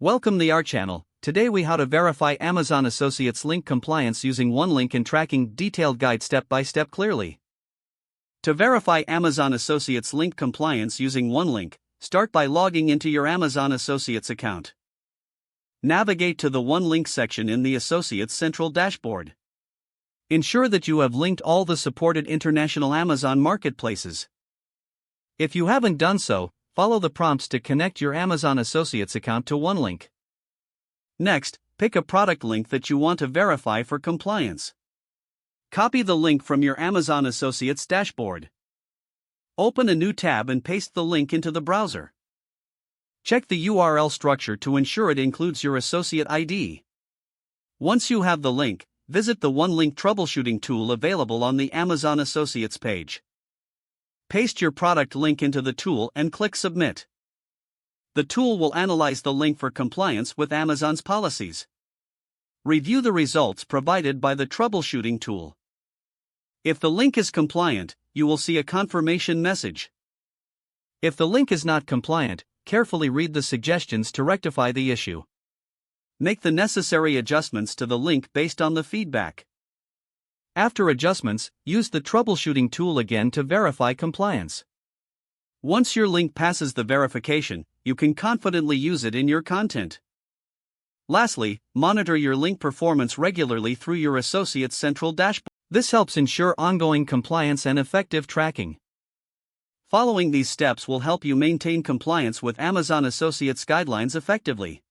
Welcome to our channel. Today we how to verify Amazon Associates link compliance using OneLink and tracking detailed guide step by step clearly. To verify Amazon Associates link compliance using OneLink, start by logging into your Amazon Associates account. Navigate to the OneLink section in the Associates Central Dashboard. Ensure that you have linked all the supported international Amazon marketplaces. If you haven't done so, follow the prompts to connect your Amazon Associates account to OneLink. Next, pick a product link that you want to verify for compliance. Copy the link from your Amazon Associates dashboard. Open a new tab and paste the link into the browser. Check the URL structure to ensure it includes your associate ID. Once you have the link, visit the OneLink troubleshooting tool available on the Amazon Associates page. Paste your product link into the tool and click Submit. The tool will analyze the link for compliance with Amazon's policies. Review the results provided by the troubleshooting tool. If the link is compliant, you will see a confirmation message. If the link is not compliant, carefully read the suggestions to rectify the issue. Make the necessary adjustments to the link based on the feedback. After adjustments, use the troubleshooting tool again to verify compliance. Once your link passes the verification, you can confidently use it in your content. Lastly, monitor your link performance regularly through your Associates Central Dashboard. This helps ensure ongoing compliance and effective tracking. Following these steps will help you maintain compliance with Amazon Associates guidelines effectively.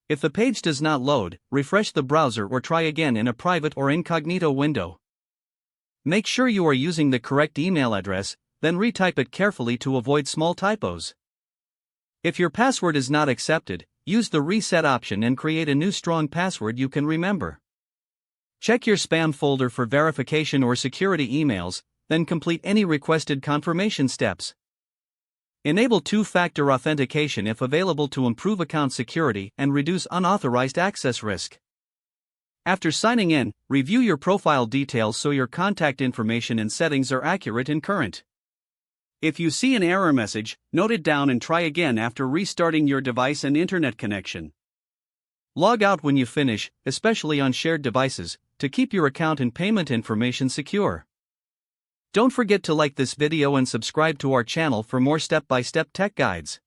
If the page does not load, refresh the browser or try again in a private or incognito window. Make sure you are using the correct email address, then retype it carefully to avoid small typos. If your password is not accepted, use the reset option and create a new strong password you can remember. Check your spam folder for verification or security emails, then complete any requested confirmation steps. Enable two-factor authentication if available to improve account security and reduce unauthorized access risk. After signing in, review your profile details so your contact information and settings are accurate and current. If you see an error message, note it down and try again after restarting your device and internet connection. Log out when you finish, especially on shared devices, to keep your account and payment information secure. Don't forget to like this video and subscribe to our channel for more step-by-step tech guides.